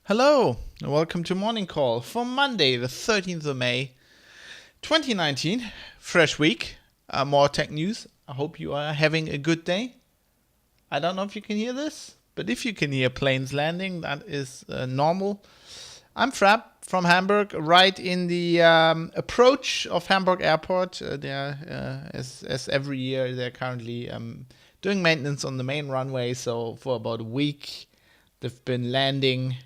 Hello, and welcome to Morning Call for Monday, the 13th of May, 2019. Fresh week, more tech news. I hope you are having a good day. I don't know if you can hear this, but if you can hear planes landing, that is normal. I'm Frab from Hamburg, right in the approach of Hamburg Airport. As every year, they're currently doing maintenance on the main runway. So for about a week, they've been landing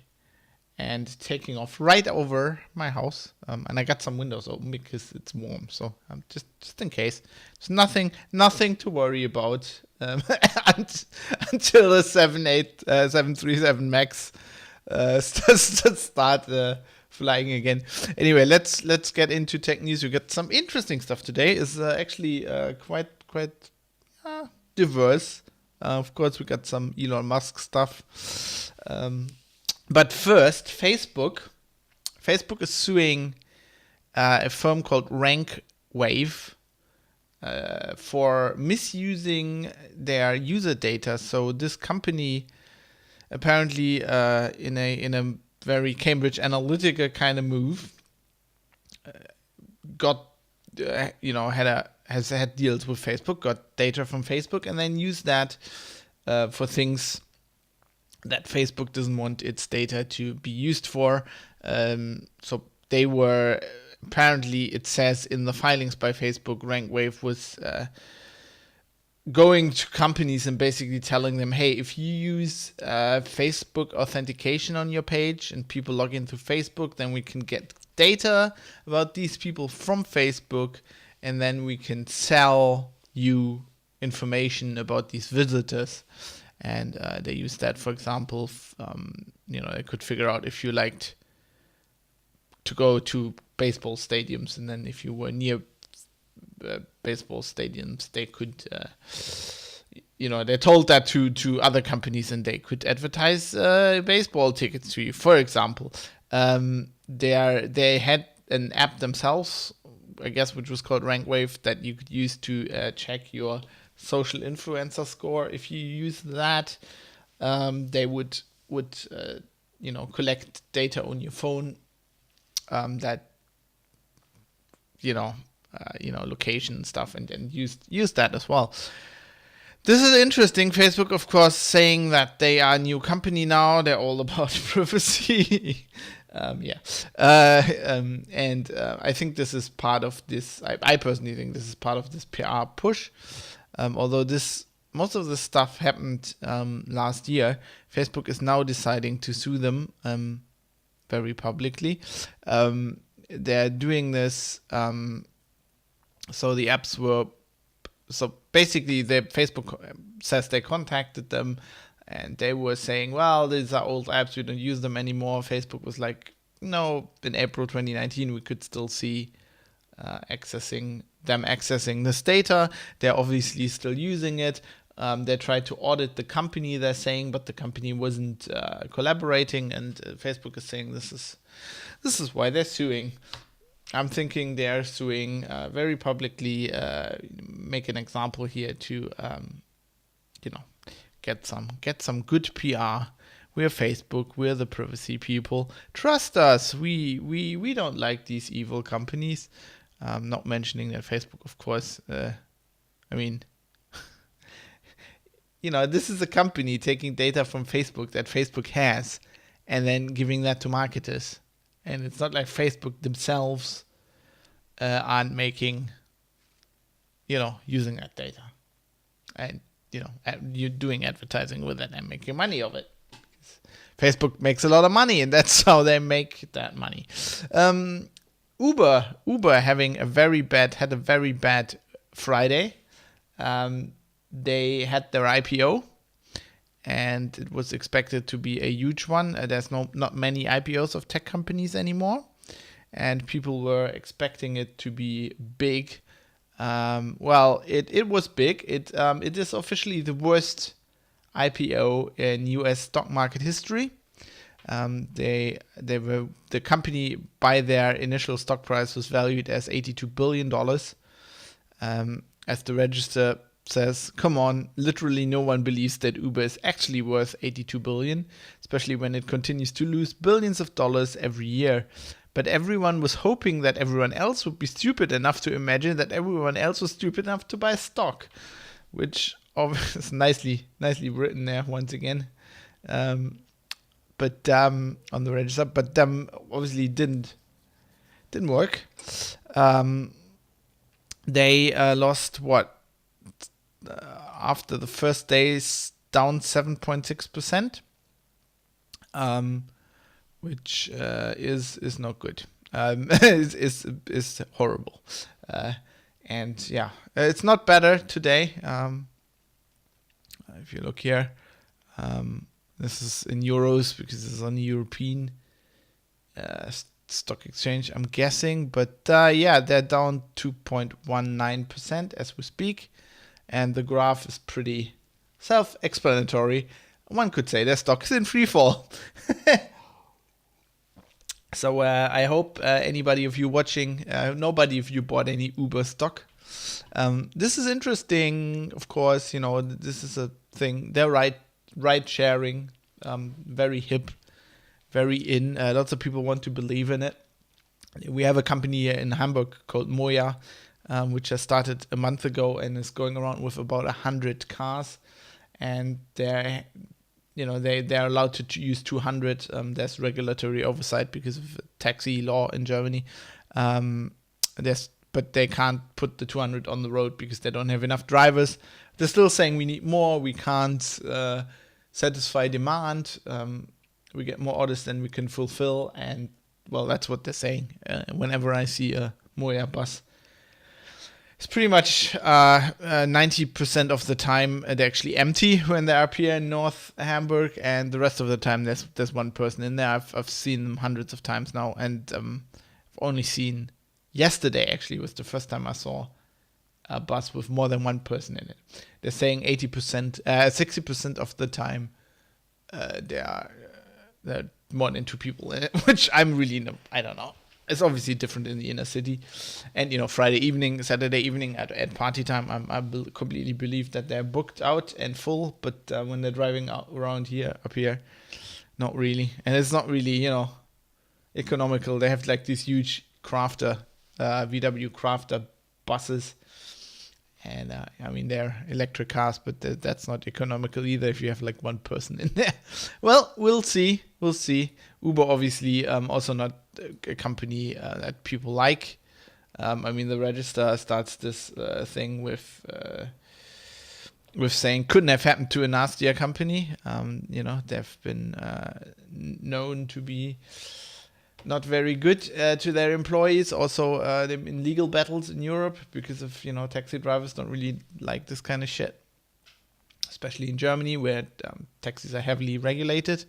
and taking off right over my house. And I got some windows open because it's warm. So just in case, there's nothing to worry about until the 737 Max start flying again. Anyway, let's get into tech news. We got some interesting stuff today. It's actually quite diverse. Of course, we got some Elon Musk stuff. But first, Facebook is suing a firm called RankWave for misusing their user data. So this company apparently in a very Cambridge Analytica kind of move has had deals with Facebook, got data from Facebook, and then used that for things that Facebook doesn't want its data to be used for. So they were, apparently it says in the filings by Facebook, RankWave was going to companies and basically telling them, hey, if you use Facebook authentication on your page and people log into Facebook, then we can get data about these people from Facebook, and then we can sell you information about these visitors. And they use that, for example, they could figure out if you liked to go to baseball stadiums, and then if you were near baseball stadiums, they could, they told that to other companies, and they could advertise baseball tickets to you, for example. They had an app themselves, I guess, which was called RankWave, that you could use to check your social influencer score. If you use that, they would collect data on your phone, that location and stuff, and use that as well. This is interesting. Facebook, of course, saying that they are a new company now. They're all about privacy. I think this is part of this. I personally think this is part of this PR push. Although most of this stuff happened last year, Facebook is now deciding to sue them very publicly. They're doing this. So the apps were. So basically, Facebook says they contacted them, and they were saying, "Well, these are old apps. We don't use them anymore." Facebook was like, "No." In April 2019, we could still see accessing this data. They're obviously still using it. They tried to audit the company, they're saying, but the company wasn't collaborating, and Facebook is saying this is why they're suing. I'm thinking they're suing very publicly, make an example here to get some good PR. We're Facebook, we're the privacy people. Trust us, we don't like these evil companies. Not mentioning that Facebook, of course, this is a company taking data from Facebook that Facebook has and then giving that to marketers. And it's not like Facebook themselves aren't making, using that data. And, you're doing advertising with it and making money of it. Facebook makes a lot of money, and that's how they make that money. Uber had a very bad Friday. They had their IPO, and it was expected to be a huge one. There's not many IPOs of tech companies anymore, and people were expecting it to be big. It was big. It is officially the worst IPO in U.S. stock market history. The company by their initial stock price was valued as $82 billion. As the register says, come on, literally no one believes that Uber is actually worth $82 billion, especially when it continues to lose billions of dollars every year. But everyone was hoping that everyone else would be stupid enough to imagine that everyone else was stupid enough to buy stock, which is nicely written there once again. But on the register, but obviously didn't work. They lost after the first days, down 7.6%, which is not good. Is horrible, and yeah, it's not better today. If you look here, this is in euros because it's on the European stock exchange, I'm guessing. But they're down 2.19% as we speak. And the graph is pretty self-explanatory. One could say their stock is in free fall. So I hope anybody of you watching, nobody of you bought any Uber stock. This is interesting, of course. This is a thing. They're ride sharing, very hip, very in. Lots of people want to believe in it. We have a company here in Hamburg called Moja, which has started a month ago and is going around with about 100 cars, and they're allowed to use 200. There's regulatory oversight because of taxi law in Germany. But they can't put the 200 on the road because they don't have enough drivers. They're still saying we need more. We can't satisfy demand. We get more orders than we can fulfill, and well, that's what they're saying. Whenever I see a Moja bus, it's pretty much 90% of the time they're actually empty when they're up here in North Hamburg, and the rest of the time there's one person in there. I've seen them hundreds of times now, and I've only seen yesterday. Actually, was the first time I saw a bus with more than one person in it. They're saying 60% of the time there are more than two people in it, which I don't know. It's obviously different in the inner city. And, Friday evening, Saturday evening at party time, I completely believe that they're booked out and full. But when they're driving around up here, not really. And it's not really, economical. They have like these huge Crafter, VW Crafter buses. And they're electric cars, but that's not economical either if you have like one person in there. Well, we'll see. Uber obviously also not a company that people like. The register starts this thing with saying couldn't have happened to a nastier company. They've been known to be not very good to their employees. Also, in legal battles in Europe because of, taxi drivers don't really like this kind of shit. Especially in Germany, where taxis are heavily regulated.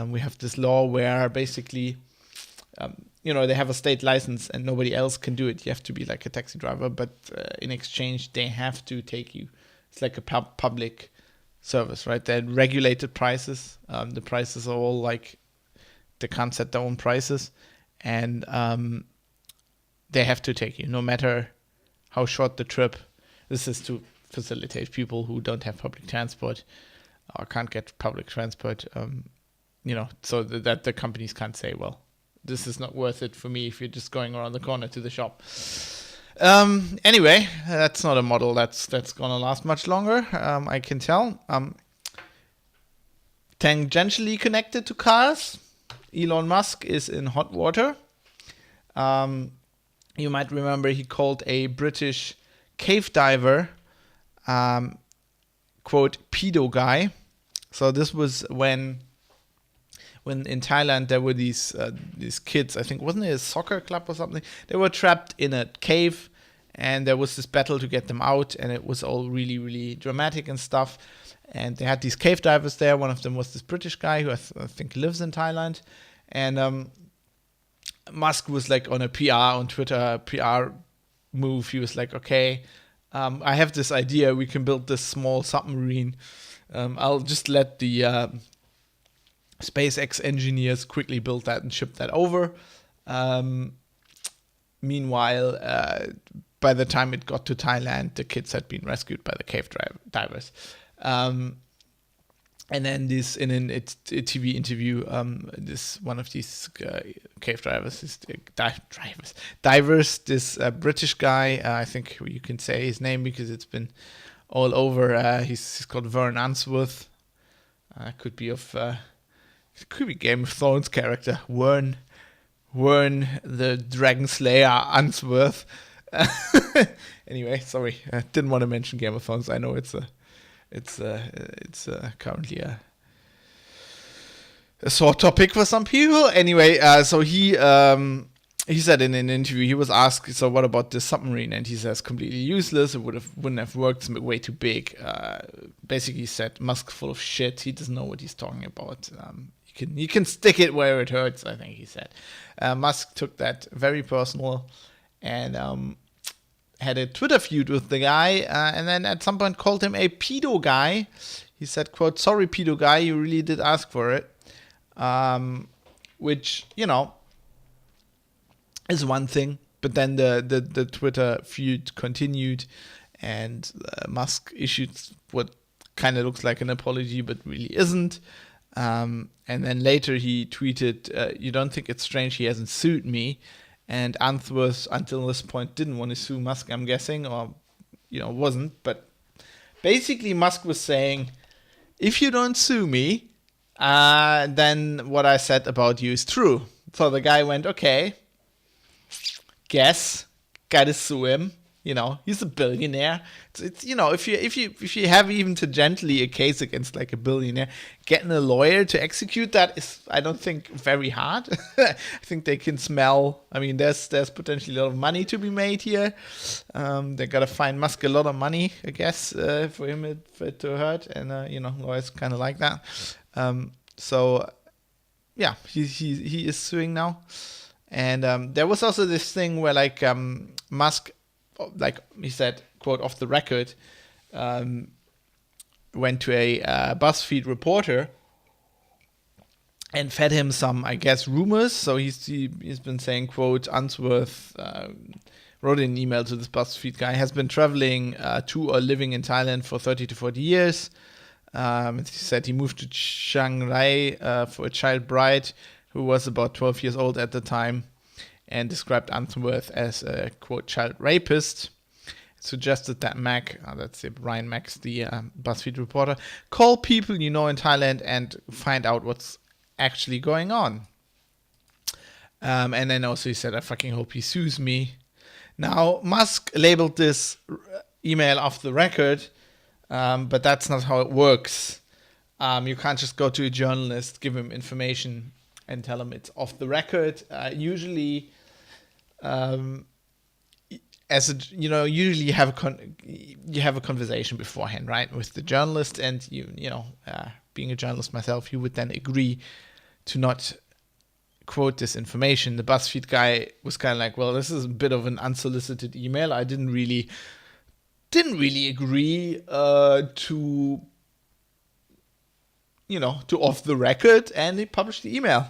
We have this law where basically, they have a state license and nobody else can do it. You have to be like a taxi driver, but in exchange, they have to take you. It's like a public service, right? They're regulated prices. The prices are all like, they can't set their own prices, and they have to take you, no matter how short the trip. This is to facilitate people who don't have public transport or can't get public transport, so that the companies can't say, well, this is not worth it for me if you're just going around the corner to the shop. Anyway, that's not a model that's gonna last much longer. I can tell. Tangentially connected to cars, Elon Musk is in hot water. You might remember he called a British cave diver, quote, pedo guy. So this was when in Thailand there were these kids, I think, wasn't it a soccer club or something? They were trapped in a cave, and there was this battle to get them out, and it was all really, really dramatic and stuff. And they had these cave divers there. One of them was this British guy who I think lives in Thailand. And Musk was like on a PR on Twitter, PR move. He was like, okay, I have this idea. We can build this small submarine. I'll just let the SpaceX engineers quickly build that and ship that over. Meanwhile, by the time it got to Thailand, the kids had been rescued by the cave divers. And then this, in a TV interview, this one of these cave divers, this British guy, I think you can say his name because it's been all over. He's called Vern Unsworth. Could be Game of Thrones character Vern the Dragon Slayer Unsworth. Anyway, sorry, I didn't want to mention Game of Thrones. I know it's currently a sore topic for some people. Anyway, so he said in an interview, he was asked, so what about this submarine? And he says completely useless. It wouldn't have worked. It's way too big. Basically said Musk full of shit. He doesn't know what he's talking about. You can stick it where it hurts, I think he said. Musk took that very personal and had a Twitter feud with the guy, and then at some point called him a pedo guy. He said, quote, sorry, pedo guy, you really did ask for it. Which, is one thing. But then the Twitter feud continued, and Musk issued what kind of looks like an apology, but really isn't. And then later he tweeted, you don't think it's strange he hasn't sued me? And Unsworth, until this point, didn't want to sue Musk, I'm guessing, or, wasn't. But basically, Musk was saying, if you don't sue me, then what I said about you is true. So the guy went, okay, guess, gotta sue him. He's a billionaire. It's if you have even tangentially a case against like a billionaire, getting a lawyer to execute that is, I don't think, very hard. I think they can smell. I mean, there's potentially a lot of money to be made here. They gotta find Musk a lot of money, I guess, for it to hurt. And lawyers kind of like that. So yeah, he is suing now. And there was also this thing where like Musk, like he said, quote, off the record, went to a BuzzFeed reporter and fed him some, I guess, rumors. So he's been saying, quote, Unsworth wrote an email to this BuzzFeed guy, has been traveling to or living in Thailand for 30 to 40 years. He said he moved to Chiang Rai for a child bride who was about 12 years old at the time, and described Unsworth as a, quote, child rapist. Suggested that Ryan Max, the BuzzFeed reporter, call people in Thailand and find out what's actually going on. And then also he said, I fucking hope he sues me. Now, Musk labeled this email off the record, but that's not how it works. You can't just go to a journalist, give him information, and tell him it's off the record. Usually, usually you have a conversation beforehand, right, with the journalist, and being a journalist myself, you would then agree to not quote this information. The BuzzFeed guy was kind of like, well, this is a bit of an unsolicited email. I didn't really agree to off the record, and he published the email.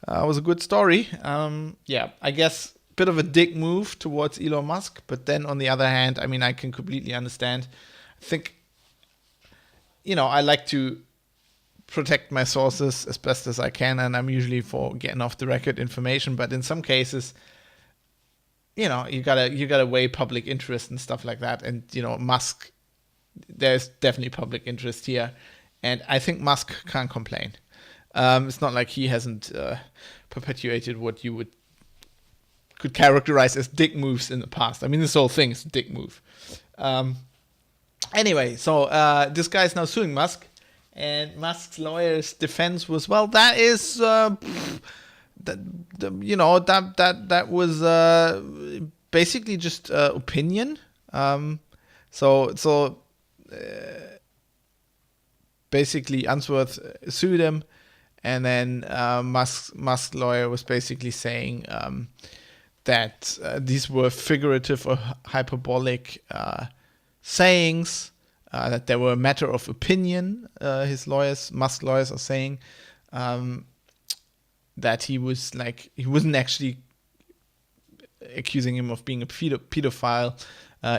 It was a good story. I guess a bit of a dick move towards Elon Musk, but then on the other hand, I mean, I can completely understand. I think, I like to protect my sources as best as I can, and I'm usually for getting off the record information, but in some cases, you gotta weigh public interest and stuff like that. And Musk, there's definitely public interest here, and I think Musk can't complain. It's not like he hasn't perpetuated what you could characterize as dick moves in the past. I mean, this whole thing is a dick move. Anyway, so this guy's now suing Musk, and Musk's lawyer's defense was, well, that is that was basically just opinion. So basically Unsworth sued him, and then Musk's lawyer was basically saying that these were figurative or hyperbolic sayings, that they were a matter of opinion. Musk lawyers are saying that he wasn't actually accusing him of being a pedophile.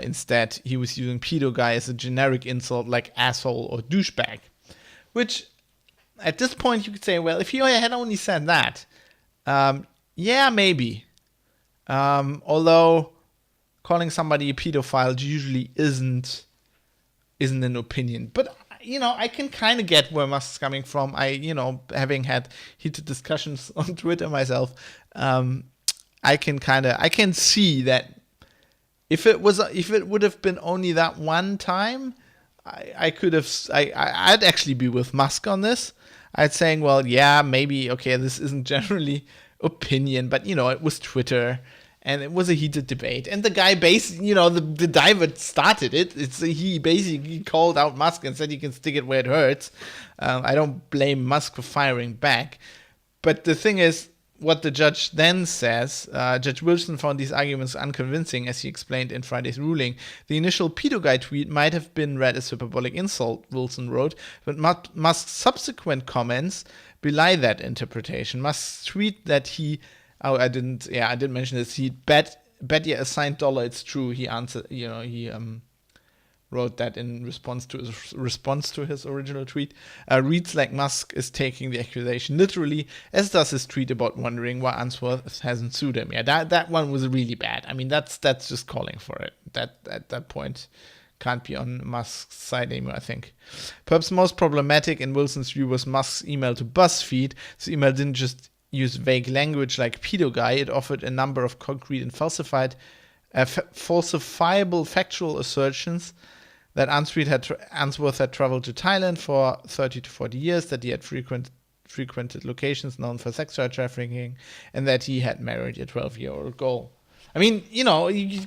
Instead, he was using pedo guy as a generic insult like asshole or douchebag. Which, at this point, you could say, well, if he had only said that, yeah, maybe. Although calling somebody a pedophile usually isn't an opinion. But I can kind of get where Musk's coming from. Having had heated discussions on Twitter myself, I can see that if it would have been only that one time, I'd actually be with Musk on this. I'd saying, well, yeah, maybe, okay, this isn't generally opinion, but it was Twitter. And it was a heated debate. And the guy basically, the diver started it. He basically called out Musk and said he can stick it where it hurts. I don't blame Musk for firing back. But the thing is, what the judge then says, Judge Wilson found these arguments unconvincing, as he explained in Friday's ruling. The initial pedo guy tweet might have been read as hyperbolic insult, Wilson wrote, but Musk's subsequent comments belie that interpretation. Musk's tweet that he... Oh, I didn't mention this. He bet you a signed dollar it's true. He answered, he wrote that in response to his original tweet. Reads like Musk is taking the accusation literally, as does his tweet about wondering why Unsworth hasn't sued him. Yeah, that one was really bad. I mean, that's just calling for it. That at that point can't be on Musk's side anymore, I think. Perhaps most problematic in Wilson's view was Musk's email to BuzzFeed. This email didn't just use vague language like pedo guy. It offered a number of concrete and falsifiable factual assertions that Unsworth had traveled to Thailand for 30 to 40 years, that he had frequented locations known for sex trafficking, and that he had married a 12-year-old girl. I mean,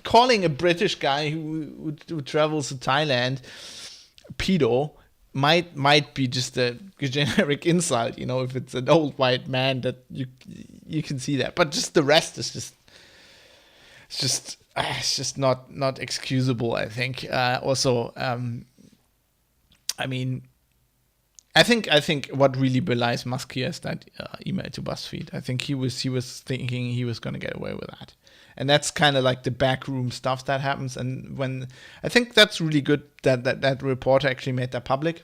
calling a British guy who travels to Thailand pedo might be just a generic insult, if it's an old white man, that you can see that, but just the rest is just not excusable, I think. Also, I mean, I think what really belies Musk here is that email to BuzzFeed. I think he was thinking he was going to get away with that. And that's kind of like the backroom stuff that happens. And when I think that's really good that reporter actually made that public.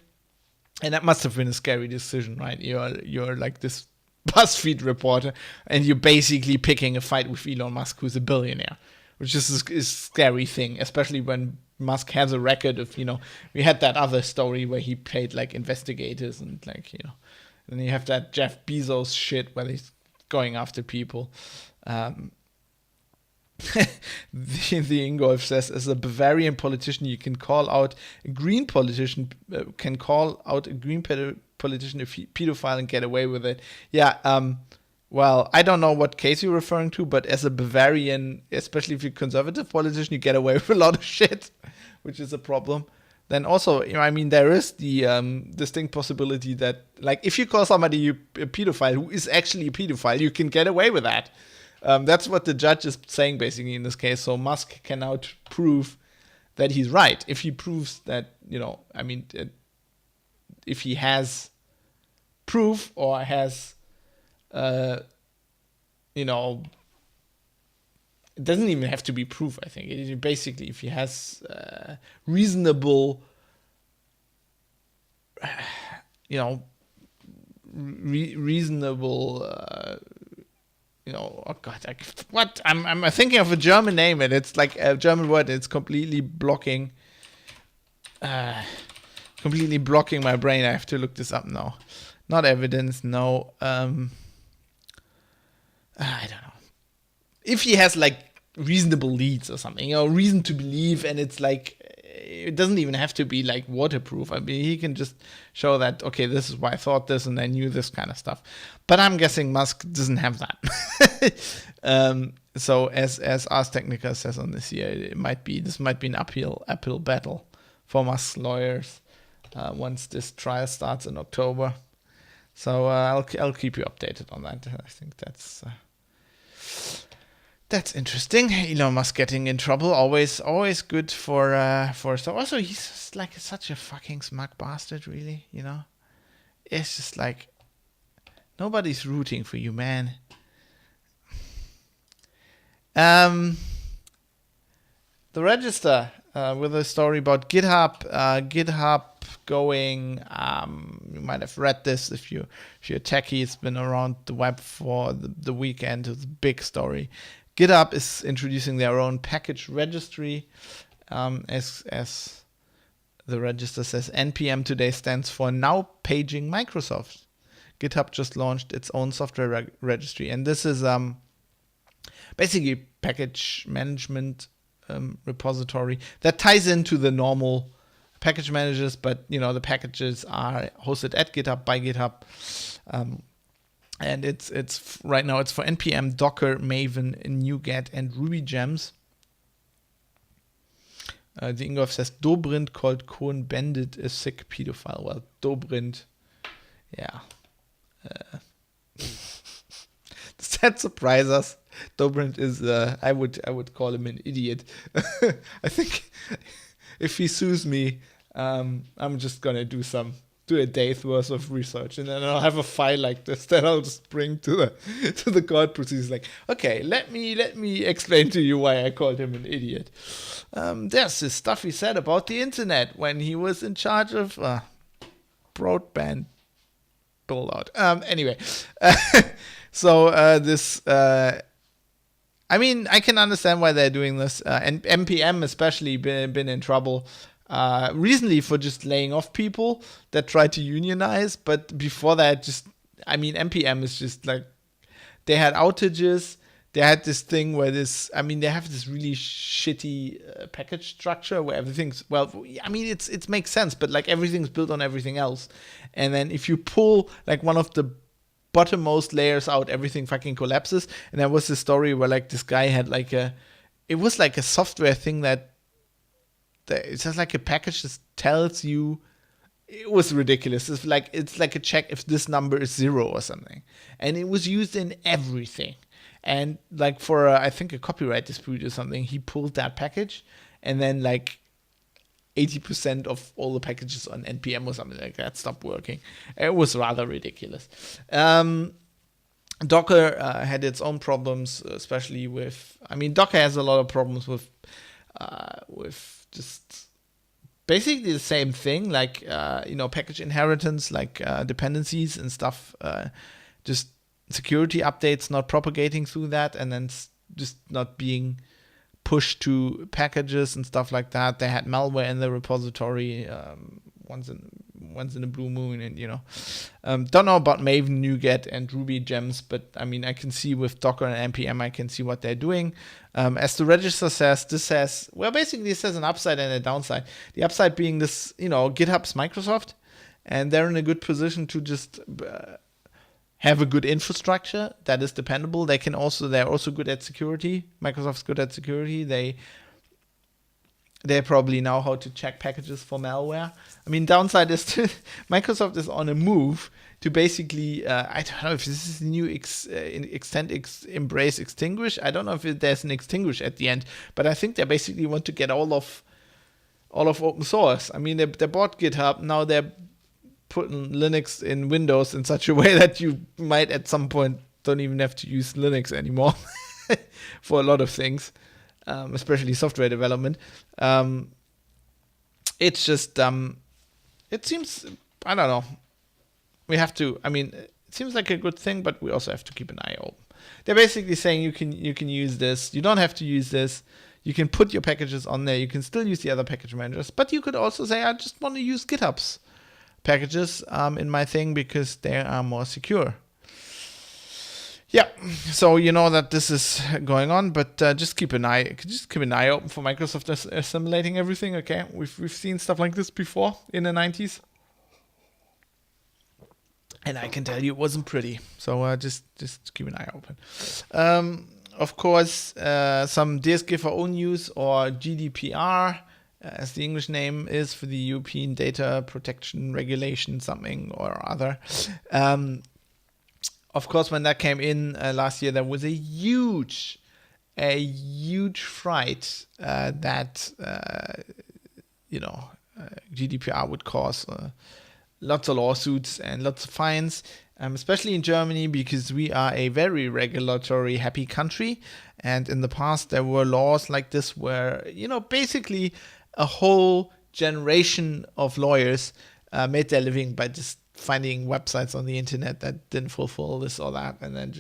And that must have been a scary decision, right? You're like this BuzzFeed reporter, and you're basically picking a fight with Elon Musk, who's a billionaire, which is a scary thing, especially when Musk has a record of, we had that other story where he paid like investigators and and you have that Jeff Bezos shit where he's going after people. The Ingolf says, as a Bavarian politician, you can call out a green politician, a green politician a pedophile and get away with it. Yeah, well, I don't know what case you're referring to, but as a Bavarian, especially if you're a conservative politician, you get away with a lot of shit, which is a problem. Then also, there is the distinct possibility that, like, if you call somebody a pedophile who is actually a pedophile, you can get away with that. That's what the judge is saying, basically, in this case. So Musk can now prove that he's right. If he proves that, if he has proof or has, it doesn't even have to be proof, I think. Basically, if he has reasonable, reasonable oh God, what? I'm thinking of a German name, and it's like a German word. It's completely blocking my brain. I have to look this up now. Not evidence, no. I don't know. If he has like reasonable leads or something, reason to believe, and it's like, it doesn't even have to be like waterproof. I mean, he can just show that, okay, this is why I thought this and I knew this kind of stuff. But I'm guessing Musk doesn't have that. So as Ars Technica says on this year, this might be an uphill battle for Musk's lawyers once this trial starts in October. So I'll keep you updated on that. I think that's interesting. Elon Musk getting in trouble, always good for. So also he's just like such a fucking smug bastard, really. It's just like nobody's rooting for you, man. The Register with a story about GitHub. GitHub going. You might have read this if you're a techie. It's been around the web for the weekend. It's a big story. GitHub is introducing their own package registry. As the register says, NPM today stands for Now Paging Microsoft. GitHub just launched its own software registry, and this is basically package management repository that ties into the normal package managers, but the packages are hosted at GitHub by GitHub, and it's right now it's for npm, Docker, Maven, NuGet, and Ruby gems. The Ingolf says Dobrindt called Cohn-Bendit a sick pedophile. Well, Dobrindt, yeah. Does that surprise us? Dobrindt is I would call him an idiot. I think if he sues me, I'm just gonna do a day's worth of research, and then I'll have a file like this that I'll just bring to the court proceedings. Like, okay, let me explain to you why I called him an idiot. There's this stuff he said about the internet when he was in charge of broadband build out. Anyway, so this. I mean, I can understand why they're doing this, and NPM especially been in trouble recently for just laying off people that try to unionize. But before that, NPM is just like, they had outages. They had this thing where they have this really shitty package structure where everything's, it makes sense, but like everything's built on everything else. And then if you pull like one of the bottommost layers out, everything fucking collapses. And there was this story where like this guy had it was like a software thing that it's just like a package that tells you. It was ridiculous. It's like a check if this number is 0 or something, and it was used in everything. And like for I think a copyright dispute or something, he pulled that package, and then like 80% of all the packages on NPM or something like that stopped working. It was rather ridiculous. Docker had its own problems, especially with. Docker has a lot of problems with just basically the same thing, like package inheritance, like dependencies and stuff. Just security updates not propagating through that, and then just not being pushed to packages and stuff like that. They had malware in the repository once in a blue moon, and don't know about Maven, NuGet, and Ruby gems, but I can see with Docker and NPM, I can see what they're doing. As the register says, basically it says an upside and a downside. The upside being this, GitHub's Microsoft, and they're in a good position to just have a good infrastructure that is dependable. They're also good at security. Microsoft's good at security. They probably know how to check packages for malware. Downside is Microsoft is on a move to basically, I don't know if this is the new embrace, extinguish. I don't know if there's an extinguish at the end, but I think they basically want to get all of open source. They bought GitHub. Now they're putting Linux in Windows in such a way that you might at some point don't even have to use Linux anymore for a lot of things, especially software development. It's just, it seems, I don't know. We have to, it seems like a good thing, but we also have to keep an eye they're basically saying you can use this. You don't have to use this. You can put your packages on there. You can still use the other package managers, but you could also say, I just want to use GitHub's packages in my thing because they are more secure. Yeah, so you know that this is going on, but just keep an eye open for Microsoft assimilating everything. Okay, we've seen stuff like this before in the 90s, and I can tell you it wasn't pretty. So just keep an eye open. Of course, some DSGVO news, or GDPR, as the English name is for the European Data Protection Regulation, something or other. Of course, when that came in last year, there was a huge fright that GDPR would cause lots of lawsuits and lots of fines, especially in Germany, because we are a very regulatory happy country. And in the past, there were laws like this where, basically a whole generation of lawyers made their living by just finding websites on the internet that didn't fulfill this or that, and then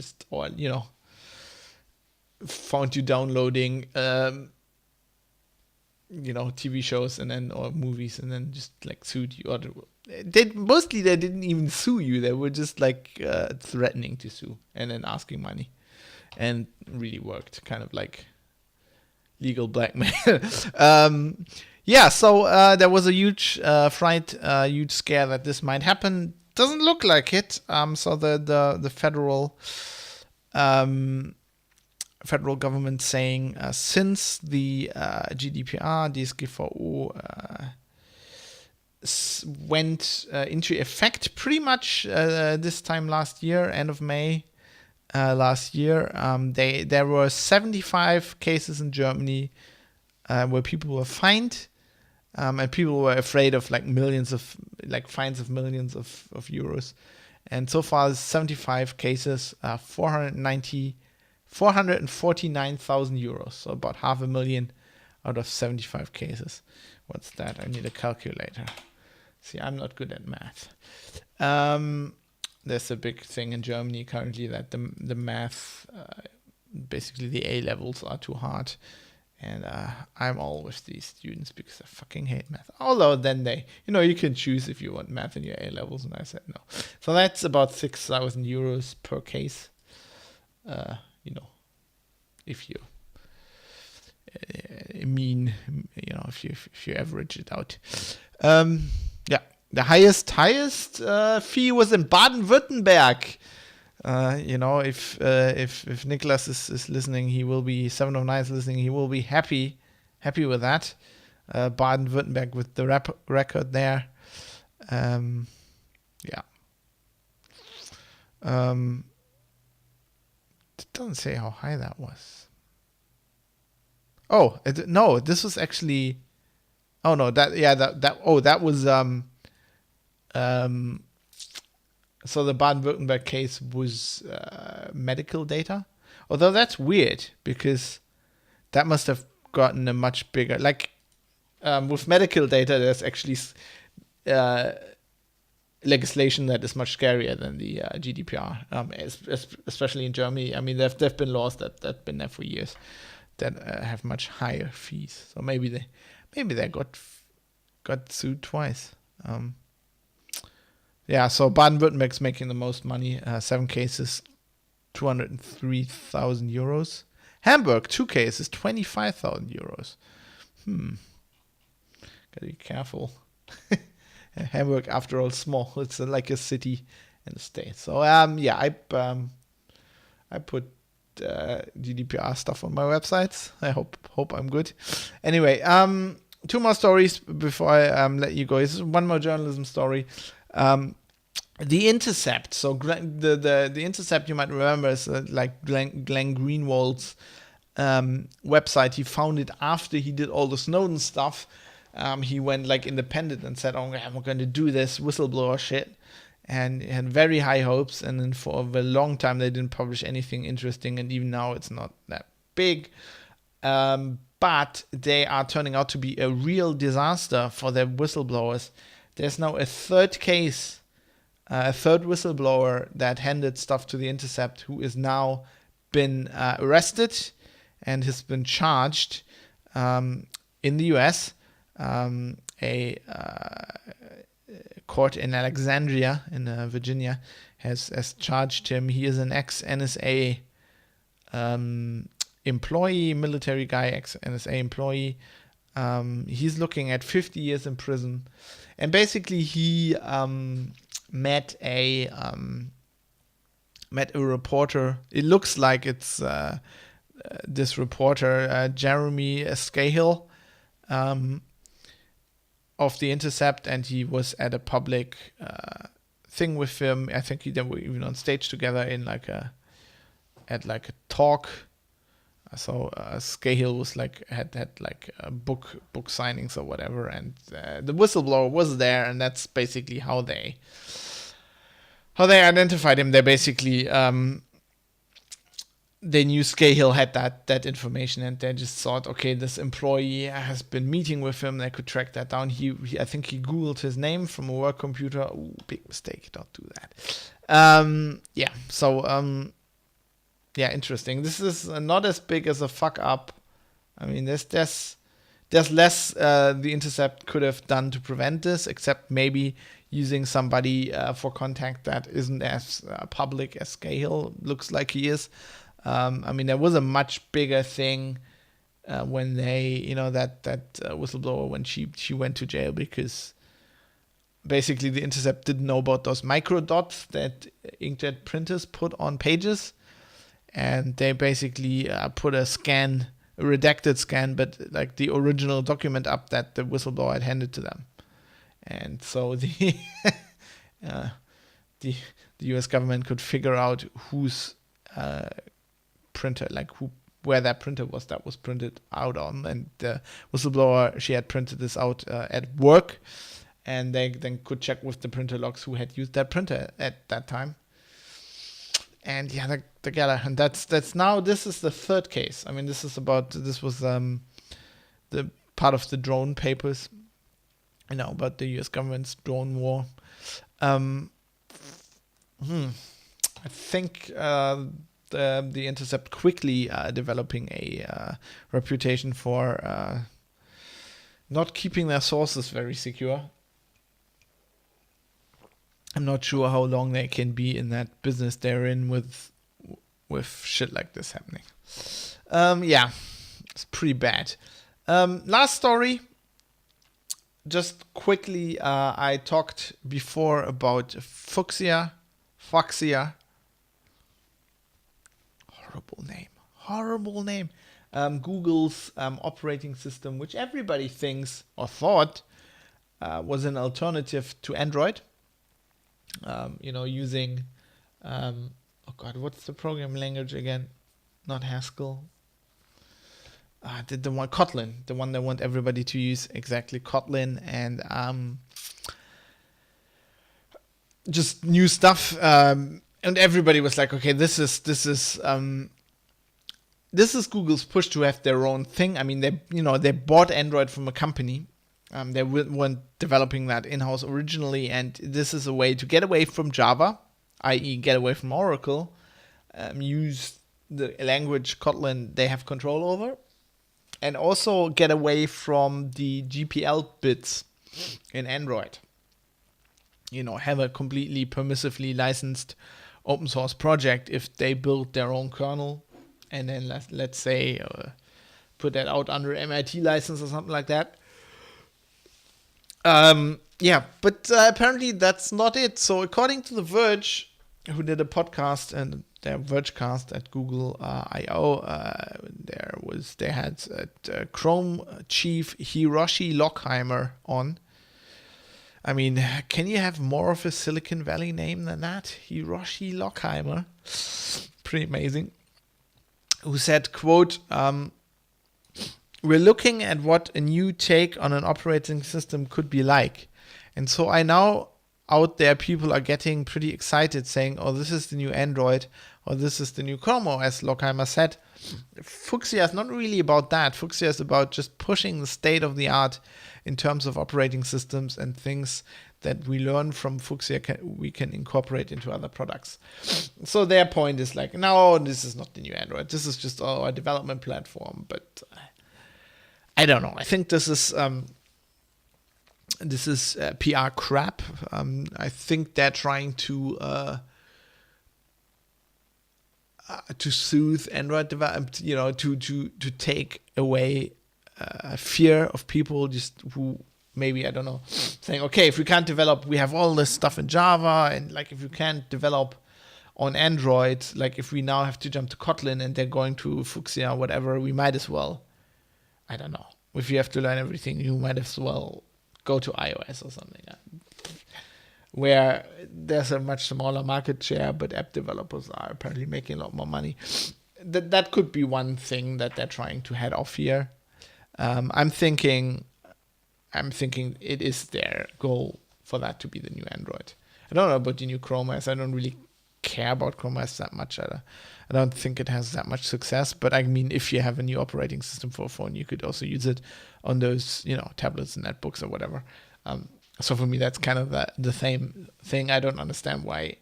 found you downloading TV shows and then or movies, and then just like sued you. Or they didn't even sue you. They were just like threatening to sue and then asking money, and really worked kind of like legal blackmail. So there was a huge fright, huge scare that this might happen. Doesn't look like it. So the federal government saying since the GDPR, DSGVO went into effect pretty much this time last year, end of May last year, there were 75 cases in Germany where people were fined. And people were afraid of fines of millions of euros. And so far, 75 cases, 449,000 euros. So about $500,000 out of 75 cases. What's that? I need a calculator. See, I'm not good at math. There's a big thing in Germany currently that the math, basically the A levels are too hard. And I'm all with these students because I fucking hate math. Although then you can choose if you want math in your A levels, and I said no. So that's about 6,000 euros per case. If you if you average it out. The highest fee was in Baden-Württemberg. If Nicholas is listening, he will be 7 of 9 is listening. He will be happy with that. Baden-Württemberg with the record there. It doesn't say how high that was. Oh no, this was actually. Oh no, that was So the Baden-Württemberg case was medical data. Although that's weird because that must have gotten a much bigger... with medical data, there's actually legislation that is much scarier than the GDPR, especially in Germany. I mean, there've been laws that have been there for years that have much higher fees. So maybe they got sued twice. So Baden-Württemberg's making the most money. 7 cases, 203,000 euros. Hamburg, 2 cases, 25,000 euros. Gotta be careful. Hamburg, after all, small. It's like a city in the States. So I put GDPR stuff on my websites. I hope I'm good. Anyway, 2 more stories before I let you go. This is one more journalism story. The Intercept. So the Intercept, you might remember, is like Glenn Greenwald's website. He founded after he did all the Snowden stuff. He went independent and said, "Oh, I'm going to do this whistleblower shit," and had very high hopes. And then for a long time, they didn't publish anything interesting, and even now, it's not that big. But they are turning out to be a real disaster for their whistleblowers. There's now a third case, a third whistleblower that handed stuff to the Intercept, who is now been arrested and has been charged in the US. A court in Alexandria in Virginia has charged him. He is an ex-NSA employee, military guy, ex-NSA employee. He's looking at 50 years in prison. And basically he met a reporter. It looks like it's this reporter, Jeremy Scahill, of The Intercept, and he was at a public thing with him. I think they were even on stage together in at a talk. So Scahill was had book signings or whatever, and the whistleblower was there, and that's basically how they identified him. They basically they knew Scahill had that information, and they just thought, okay, this employee has been meeting with him. They could track that down. He I think he Googled his name from a work computer. Ooh, big mistake. Don't do that. Yeah, interesting. This is not as big as a fuck up. I mean, there's less The Intercept could have done to prevent this, except maybe using somebody for contact that isn't as public as Scahill looks like he is. I mean, there was a much bigger thing when they, that whistleblower, when she went to jail, because basically The Intercept didn't know about those micro dots that inkjet printers put on pages, and they basically put a redacted scan, but like the original document up that the whistleblower had handed to them, and so the U.S. government could figure out whose printer, where that printer was that was printed out on, and the whistleblower, she had printed this out at work, and they then could check with the printer logs who had used that printer at that time. And yeah, together, and that's now, this is the third case. I mean, this was the part of the drone papers, about the U.S. government's drone war. I think the Intercept quickly developing a reputation for not keeping their sources very secure. I'm not sure how long they can be in that business they're in with shit like this happening. Yeah, it's pretty bad. Last story. Just quickly, I talked before about Fuchsia. Horrible name. Google's operating system, which everybody thinks or thought was an alternative to Android. Using, what's the programming language again? Not Haskell. The one Kotlin, the one they want everybody to use, exactly, Kotlin, and just new stuff. And everybody was like, okay, this is Google's push to have their own thing. I mean, they bought Android from a company. They weren't developing that in-house originally, and this is a way to get away from Java, i.e. get away from Oracle, use the language Kotlin they have control over, and also get away from the GPL bits in Android. Have a completely permissively licensed open source project if they build their own kernel, and then let's say put that out under MIT license or something like that. But apparently that's not it. So according to The Verge, who did a podcast and their Vergecast at Google I/O, they had Chrome chief Hiroshi Lockheimer on. I mean, can you have more of a Silicon Valley name than that? Hiroshi Lockheimer. Pretty amazing. Who said, quote, "We're looking at what a new take on an operating system could be like. And so I know out there people are getting pretty excited saying, oh, this is the new Android. or this is the new Chrome OS, Lockheimer said. Fuchsia is not really about that. Fuchsia is about just pushing the state of the art in terms of operating systems and things that we learn from Fuchsia we can incorporate into other products. So their point is like, no, this is not the new Android. This is just our development platform. But I don't know. I think this is PR crap. I think they're trying to soothe Android development, to take away fear of people just who maybe, I don't know, saying, okay, if we can't develop, we have all this stuff in Java, and like if you can't develop on Android, like if we now have to jump to Kotlin and they're going to Fuchsia or whatever, we might as well, I don't know, if you have to learn everything, you might as well go to iOS or something, where there's a much smaller market share, but app developers are apparently making a lot more money. That could be one thing that they're trying to head off here. I'm thinking it is their goal for that to be the new Android. I don't know about the new Chrome OS. I don't really care about Chrome OS that much. I don't think it has that much success. But I mean, if you have a new operating system for a phone, you could also use it on those, tablets and netbooks or whatever. So for me, that's kind of the same thing. I don't understand why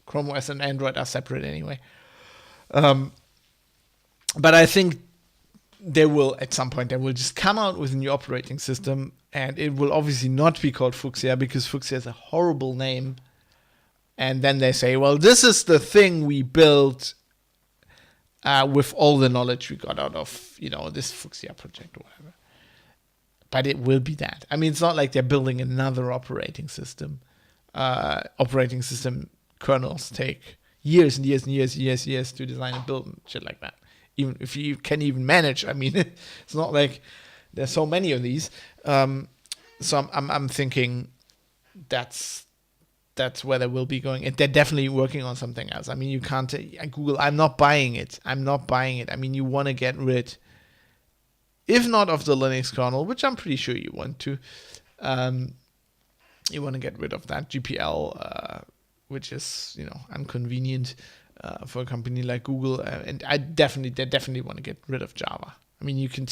Chrome OS and Android are separate anyway. But I think they will, at some point, just come out with a new operating system, and it will obviously not be called Fuchsia because Fuchsia is a horrible name. And then they say, well, this is the thing we built with all the knowledge we got out of, this Fuchsia project or whatever. But it will be that. I mean, it's not like they're building another operating system. Operating system kernels take years and years and years to design and build and shit like that. Even if you can even manage, I mean, it's not like there's so many of these. So I'm thinking that's where they will be going. And they're definitely working on something else. I mean, you can't Google. I'm not buying it. I mean, you want to get rid, if not of the Linux kernel, which I'm pretty sure you want to. You want to get rid of that GPL, which is inconvenient for a company like Google, and they definitely want to get rid of Java. I mean, you can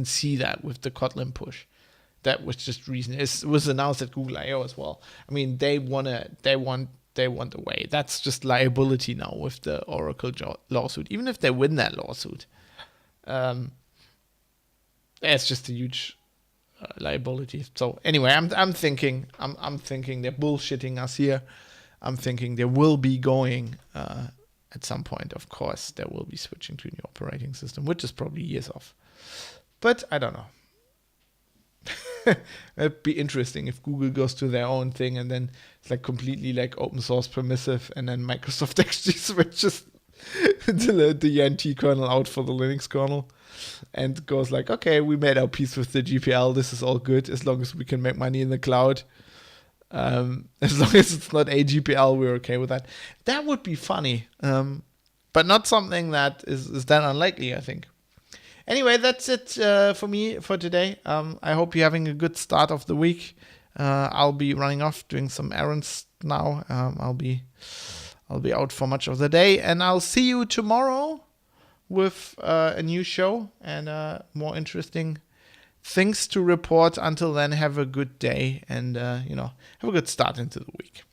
see that with the Kotlin push. That was just recent. It was announced at Google I/O as well. I mean, they want away. That's just liability now with the Oracle lawsuit. Even if they win that lawsuit, it's just a huge liability. So anyway, I'm thinking they're bullshitting us here. I'm thinking they will be going at some point. Of course, they will be switching to a new operating system, which is probably years off. But I don't know. It'd be interesting if Google goes to their own thing and then it's like completely like open source permissive, and then Microsoft actually switches the NT kernel out for the Linux kernel and goes like, okay, we made our peace with the GPL. This is all good as long as we can make money in the cloud. As long as it's not a GPL, we're okay with that. That would be funny, but not something that is that unlikely, I think. Anyway, that's it for me for today. I hope you're having a good start of the week. I'll be running off doing some errands now. I'll be out for much of the day, and I'll see you tomorrow with a new show and more interesting things to report. Until then, have a good day and have a good start into the week.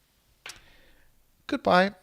Goodbye.